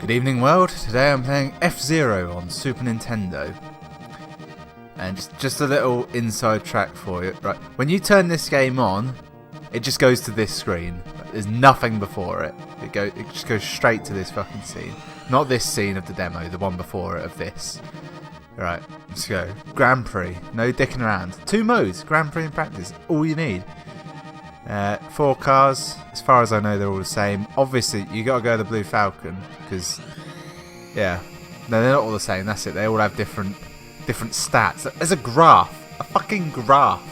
Good evening world, today I'm playing F-Zero on Super Nintendo. And just a little inside track for you. Right, when you turn this game on, it just goes to this screen. There's nothing before it. It just goes straight to this fucking scene. Not this scene of the demo, the one before it of this. Right, let's go. Grand Prix, no dicking around. 2 modes, Grand Prix and practice, all you need. 4 cars, as far as I know they're all the same. Obviously you gotta go to the Blue Falcon, because, yeah, no, they're not all the same, that's it, they all have different stats. There's a graph, a fucking graph.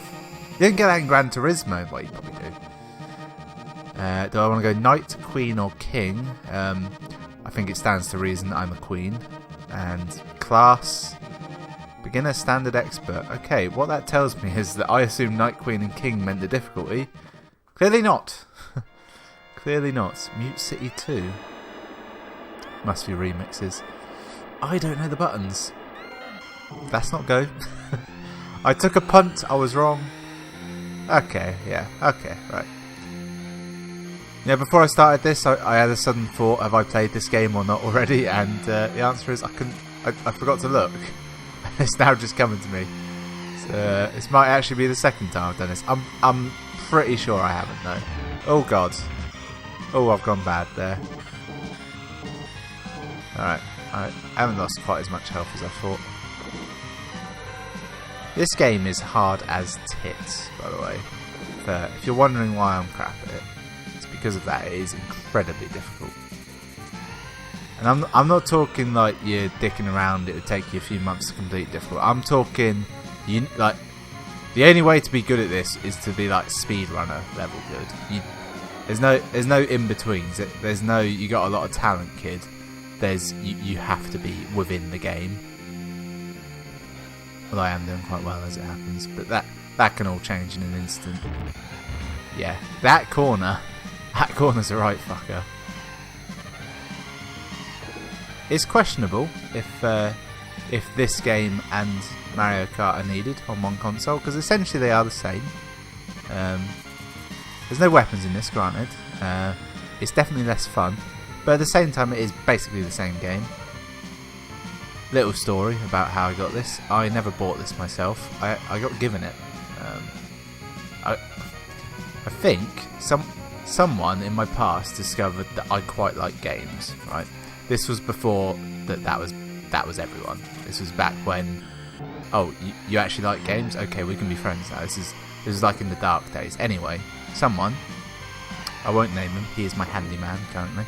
You don't get that in Gran Turismo, well you probably do. Do I want to go Knight, Queen or King? I think it stands to reason that I'm a Queen. And class, Beginner, Standard, Expert. Okay, what that tells me is that I assume Knight, Queen and King meant the difficulty. Clearly not. Clearly not. Mute City 2. Must be remixes. I don't know the buttons. That's not go. I took a punt. I was wrong. Okay, yeah. Okay, right. Yeah, before I started this, I had a sudden thought, have I played this game or not already? And the answer is I forgot to look. It's now just coming to me. So, this might actually be the second time I've done this. I'm pretty sure I haven't though. Oh god. Oh, I've gone bad there. Alright, I haven't lost quite as much health as I thought. This game is hard as tits, by the way. If you're wondering why I'm crap at it, it's because of that. It is incredibly difficult. And I'm not talking like you're dicking around, it would take you a few months to complete difficult. I'm talking, the only way to be good at this is to be like speedrunner level good. There's no in-betweens. There's no, you got a lot of talent, kid. You have to be within the game. Well, I am doing quite well as it happens, but that can all change in an instant. Yeah, that corner's a right fucker. It's questionable if this game and Mario Kart are needed on one console, because essentially they are the same. There's no weapons in this, granted. It's definitely less fun, but at the same time it is basically the same game. Little story about how I got this. I never bought this myself. I got given it. I think someone in my past discovered that I quite like games. Right. This was before that was everyone. This was back when. Oh, you actually like games? Okay, we can be friends now. This is like in the dark days. Anyway, someone. I won't name him. He is my handyman currently.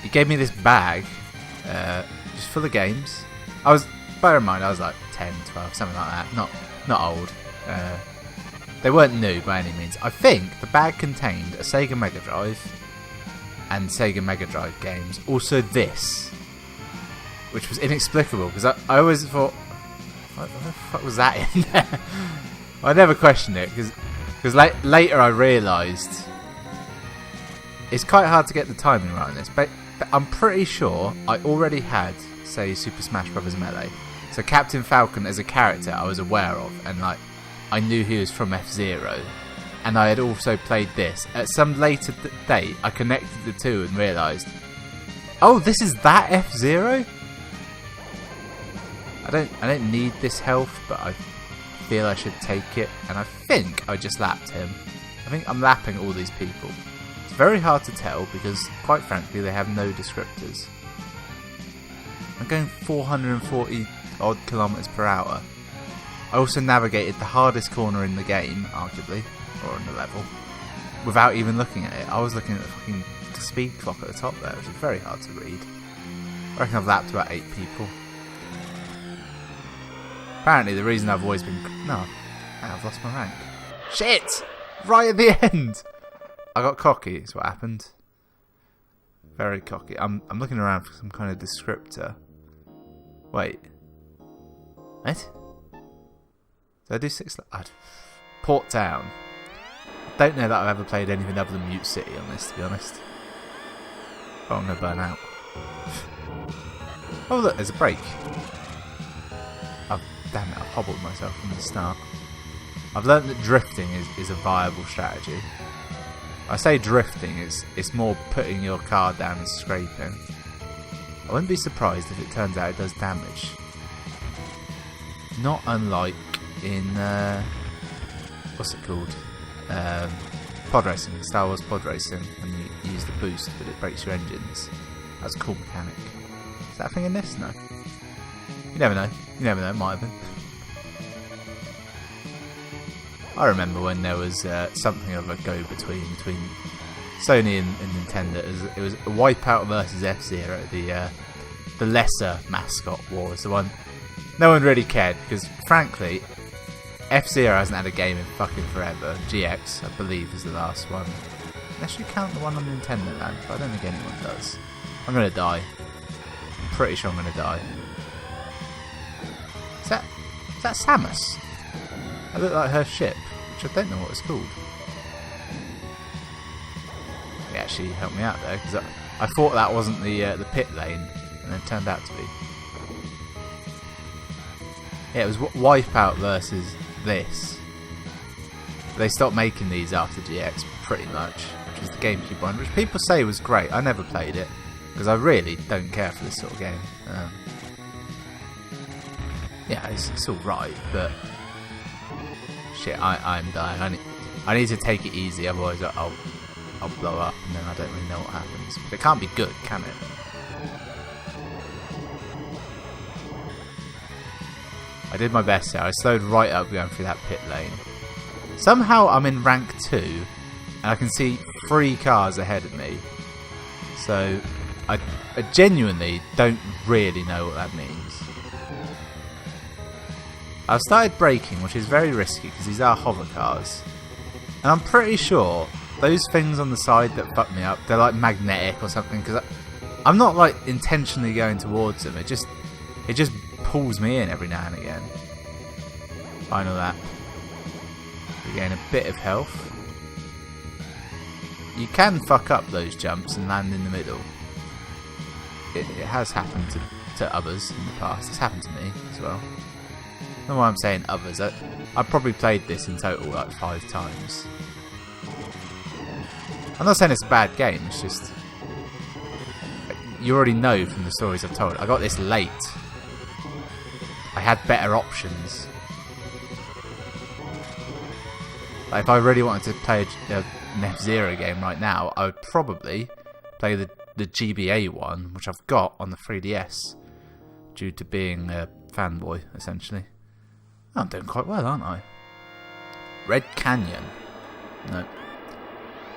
He gave me this bag. Just full of games. Bear in mind, I was like 10, 12, something like that. Not old. They weren't new by any means. I think the bag contained a Sega Mega Drive and Sega Mega Drive games. Also this, which was inexplicable because I always thought, what the fuck was that in there? I never questioned it because later I realised it's quite hard to get the timing right on this, but I'm pretty sure I already had, say, Super Smash Bros. Melee. So Captain Falcon as a character I was aware of, and like I knew he was from F-Zero, and I had also played this. At some later date, I connected the two and realised, oh, this is that F-Zero? I don't need this health, but I feel I should take it, and I think I just lapped him. I think I'm lapping all these people. It's very hard to tell because, quite frankly, they have no descriptors. I'm going 440 odd kilometers per hour. I also navigated the hardest corner in the game, arguably, or on the level, without even looking at it. I was looking at the fucking speed clock at the top there, which is very hard to read. I reckon I've lapped about 8 people. Apparently the reason I've always been... No, I've lost my rank. Shit! Right at the end! I got cocky, is what happened. Very cocky. I'm looking around for some kind of descriptor. Wait. What? Did I do 6? Port Town. I don't know that I've ever played anything other than Mute City on this, to be honest. Oh, I'm going to burn out. Oh look, there's a break. Oh, damn it, I've hobbled myself from the start. I've learnt that drifting is a viable strategy. I say drifting, it's more putting your car down and scraping. I wouldn't be surprised if it turns out it does damage. Not unlike in what's it called? Pod racing, Star Wars pod racing, when you use the boost but it breaks your engines. That's a cool mechanic. Is that a thing in this? No. You never know. You never know, it might have been. I remember when there was something of a go-between between Sony and Nintendo. It was Wipeout versus F-Zero, the lesser mascot wars, the one no one really cared, because frankly, F-Zero hasn't had a game in fucking forever. GX, I believe, is the last one. Unless you count the one on Nintendo Land, but I don't think anyone does. I'm gonna die. I'm pretty sure I'm gonna die. Is that Samus? I look like her ship, which I don't know what it's called. It actually helped me out there, because I thought that wasn't the pit lane, and it turned out to be. Yeah, it was Wipeout versus this. They stopped making these after GX, pretty much, which was the GameCube one, which people say was great. I never played it, because I really don't care for this sort of game. Yeah, it's alright, but shit, I'm dying. I need to take it easy, otherwise I'll blow up, and then I don't really know what happens. But it can't be good, can it? I did my best here. I slowed right up going through that pit lane. Somehow I'm in rank 2, and I can see 3 cars ahead of me. So I genuinely don't really know what that means. I've started braking, which is very risky because these are hover cars. And I'm pretty sure those things on the side that fuck me up, they're like magnetic or something, because I'm not like intentionally going towards them. It just pulls me in every now and again. Final lap. We gain a bit of health. You can fuck up those jumps and land in the middle. It has happened to others in the past. It's happened to me as well. I don't know why I'm saying others. I've probably played this in total like 5 times. I'm not saying it's a bad game, it's just you already know from the stories I've told. I got this late. I had better options. Like if I really wanted to play an F-Zero game right now, I would probably play the GBA one, which I've got on the 3DS, due to being a fanboy, essentially. I'm doing quite well, aren't I? Red Canyon. No.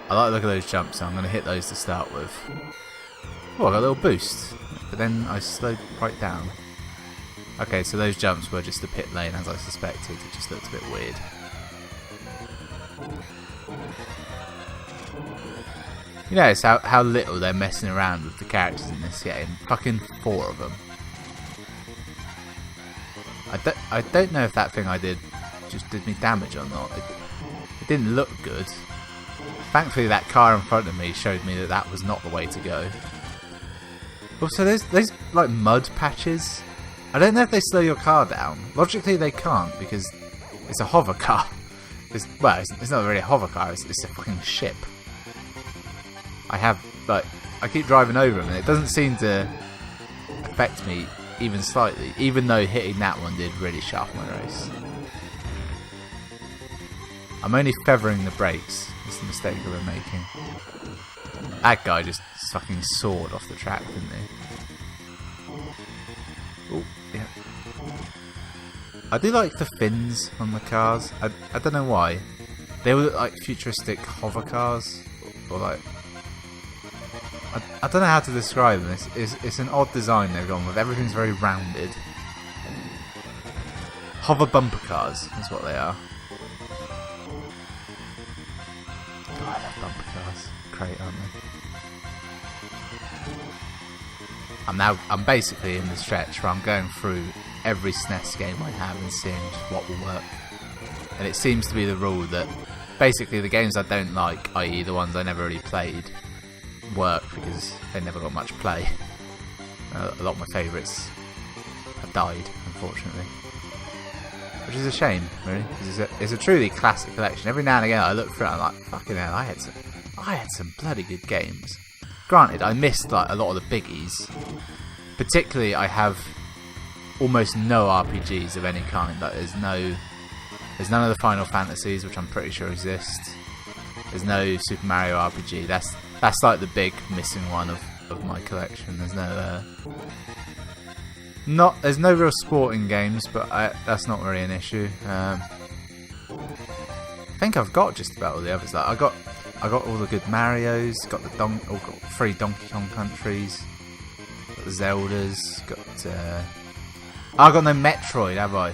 I like the look of those jumps, so I'm going to hit those to start with. Oh, I got a little boost. But then I slowed right down. Okay, so those jumps were just the pit lane, as I suspected. It just looked a bit weird. You notice how little they're messing around with the characters in this game. Fucking 4 of them. I don't know if that thing I did just did me damage or not. It didn't look good. Thankfully that car in front of me showed me that that was not the way to go. Also there's like mud patches. I don't know if they slow your car down. Logically they can't, because it's a hover car. It's not really a hover car, it's a fucking ship. I keep driving over them and it doesn't seem to affect me even slightly, even though hitting that one did really sharpen my race. I'm only feathering the brakes. It's the mistake that we're making. That guy just fucking soared off the track, didn't he? Oh, yeah. I do like the fins on the cars. I don't know why. They were like futuristic hover cars, or like I don't know how to describe them. It's an odd design they've gone with. Everything's very rounded. Hover bumper cars is what they are. Oh, I love bumper cars. Great, aren't they? I'm basically in the stretch where I'm going through every SNES game I have and seeing just what will work. And it seems to be the rule that basically the games I don't like, i.e. the ones I never really played, work because they never got much play. A lot of my favourites have died, unfortunately. Which is a shame, really, because it's a truly classic collection. Every now and again I look through it and I'm like, fucking hell, I had I had some bloody good games. Granted, I missed like a lot of the biggies. Particularly, I have almost no RPGs of any kind. Like, there's none of the Final Fantasies, which I'm pretty sure exist. There's no Super Mario RPG. That's like the big missing one of my collection. There's there's no real sporting games, but that's not really an issue. I think I've got just about all the others. Like, I got all the good Marios. Got got 3 Donkey Kong countries. Got the Zeldas. I got no Metroid, have I?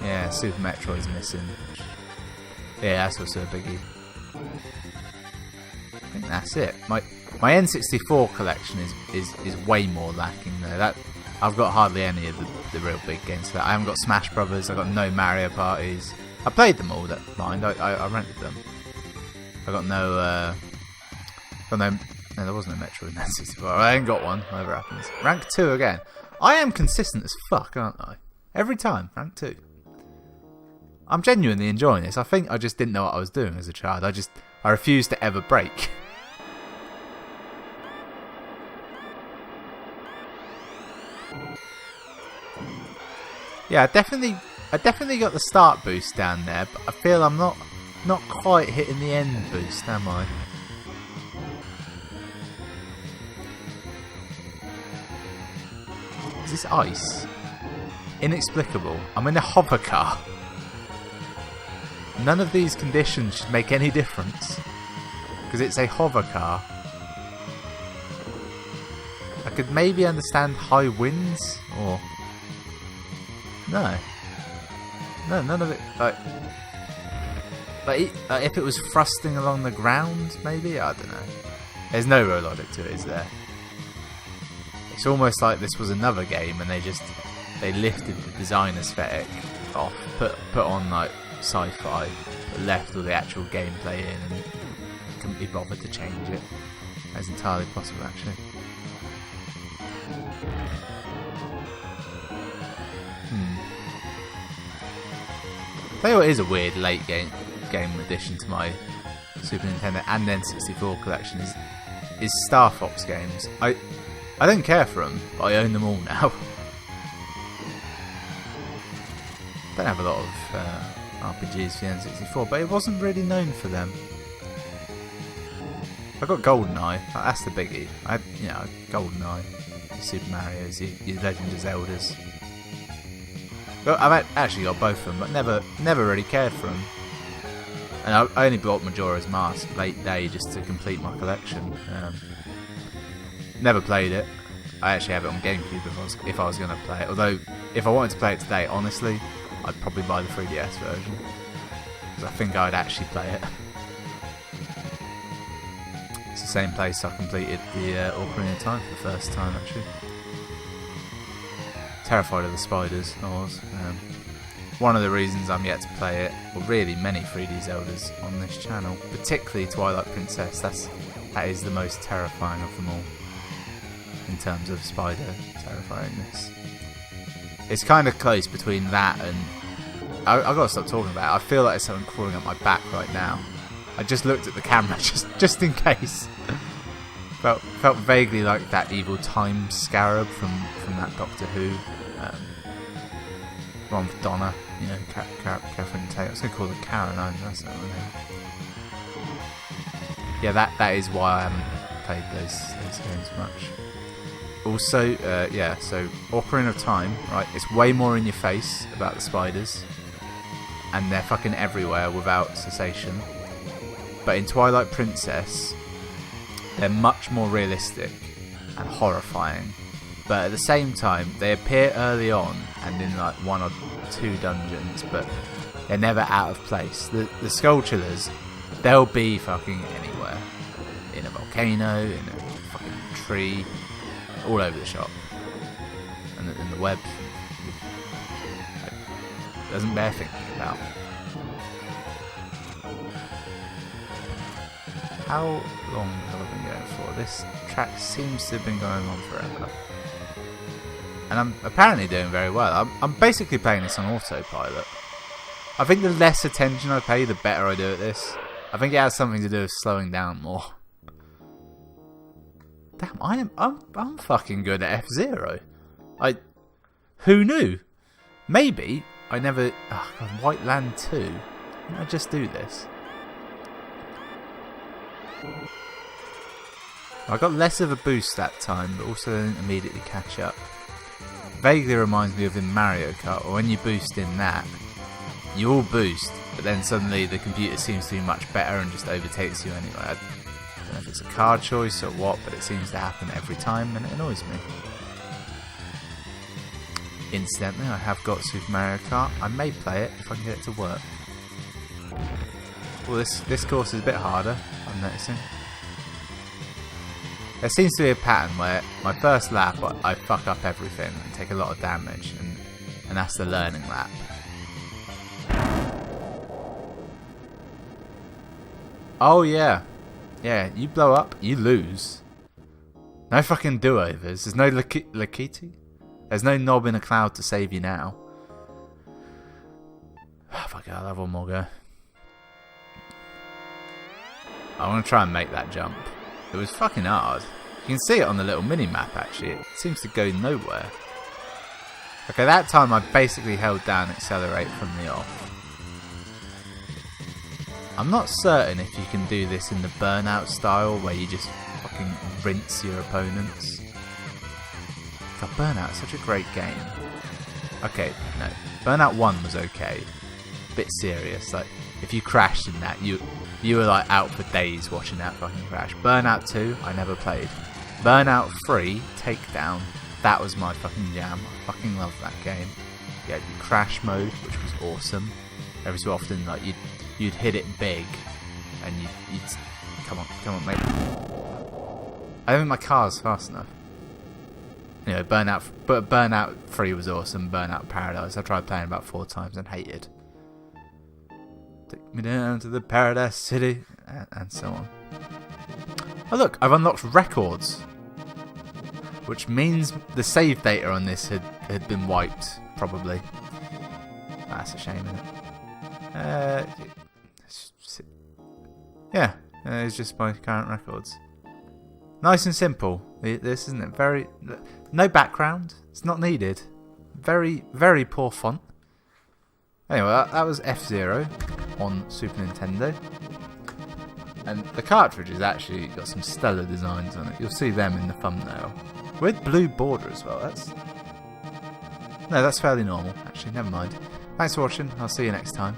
Yeah, Super Metroid's missing. Yeah, that's also a biggie. I think that's it. My N64 collection is way more lacking though. I've got hardly any of the real big games for that. I haven't got Smash Brothers. I got no Mario Parties. I played them all. That mind. I rented them. I got no. No, there wasn't a Metroid in N64. I ain't got one. Whatever happens. Rank 2 again. I am consistent as fuck, aren't I? Every time, rank 2. I'm genuinely enjoying this. I think I just didn't know what I was doing as a child. I refused to ever break. Yeah, I definitely got the start boost down there, but I feel I'm not quite hitting the end boost, am I? Is this ice? Inexplicable. I'm in a hover car. None of these conditions should make any difference, because it's a hover car. I could maybe understand high winds, or no, none of it. Like if it was thrusting along the ground, maybe, I don't know. There's no real logic to it, is there? It's almost like this was another game, and they lifted the design aesthetic off, put on like sci-fi, but left all the actual gameplay in, and couldn't be bothered to change it. That's entirely possible, actually. Tell you what is a weird late game addition to my Super Nintendo and N64 collection is Star Fox games. I don't care for them, but I own them all now. Don't have a lot of RPGs for the N64, but it wasn't really known for them. I got GoldenEye. That's the biggie. GoldenEye, your Super Mario's, your Legend of Zeldas. Well, I've actually got both of them, but never really cared for them. And I only bought Majora's Mask late day just to complete my collection. Never played it. I actually have it on GameCube if I was going to play it. Although, if I wanted to play it today, honestly, I'd probably buy the 3DS version, because I think I'd actually play it. It's the same place I completed the Ocarina of Time for the first time, actually. Terrified of the spiders, I was. One of the reasons I'm yet to play it, or really many 3D Zeldas on this channel, particularly Twilight Princess, that is the most terrifying of them all, in terms of spider terrifyingness. It's kind of close between that and... I've got to stop talking about it. I feel like there's something crawling up my back right now. I just looked at the camera just in case. Felt vaguely like that evil time scarab from that Doctor Who. One with Donna, Catherine Tate. I was going to call her Karen, that's not her name. Yeah, that is why I haven't played those games much. Also, so Ocarina of Time, right? It's way more in your face about the spiders, and they're fucking everywhere without cessation. But in Twilight Princess, they're much more realistic and horrifying. But at the same time, they appear early on and in like 1 or 2 dungeons, but they're never out of place. The Skulltulers, they'll be fucking anywhere. In a volcano, in a fucking tree, all over the shop. And in the web. It doesn't bear thinking about. How long have I been going for? This track seems to have been going on forever. And I'm apparently doing very well. I'm basically playing this on autopilot. I think the less attention I pay, the better I do at this. I think it has something to do with slowing down more. Damn, I'm fucking good at F-Zero. Who knew? Maybe I never. Oh God, White Land 2. Didn't I just do this? I got less of a boost that time, but also didn't immediately catch up. Vaguely reminds me of in Mario Kart, or when you boost in that, you all boost, but then suddenly the computer seems to be much better and just overtakes you anyway. I don't know if it's a card choice or what, but it seems to happen every time and it annoys me. Incidentally, I have got Super Mario Kart. I may play it if I can get it to work. Well, this course is a bit harder, I'm noticing. There seems to be a pattern where my first lap I fuck up everything and take a lot of damage, and that's the learning lap. Oh yeah. Yeah, you blow up, you lose. No fucking do-overs. There's no Lakiti. There's no knob in a cloud to save you now. Oh, fuck it, I'll have one more go. I want to try and make that jump. It was fucking hard. You can see it on the little mini-map actually. It seems to go nowhere. Okay, that time I basically held down accelerate from the off. I'm not certain if you can do this in the Burnout style where you just fucking rinse your opponents. God, Burnout is such a great game. Okay, no. Burnout 1 was okay. A bit serious. Like, if you crashed in that, you were like out for days watching that fucking crash. Burnout 2, I never played. Burnout 3, Takedown, that was my fucking jam. I fucking love that game. You had crash mode, which was awesome. Every so often, like you'd hit it big, and you'd come on, mate. I don't think my car's fast enough. You know, Burnout 3 was awesome. Burnout Paradise, I tried playing about 4 times and hated. Take me down to the Paradise City, and so on. Oh look, I've unlocked records, which means the save data on this had been wiped, probably. That's a shame, isn't it? Yeah, it's just my current records. Nice and simple. This isn't it? Very no background. It's not needed. Very, very poor font. Anyway, that was F-Zero on Super Nintendo. And the cartridge has actually got some stellar designs on it. You'll see them in the thumbnail. With blue border as well. That's fairly normal, actually. Never mind. Thanks for watching. I'll see you next time.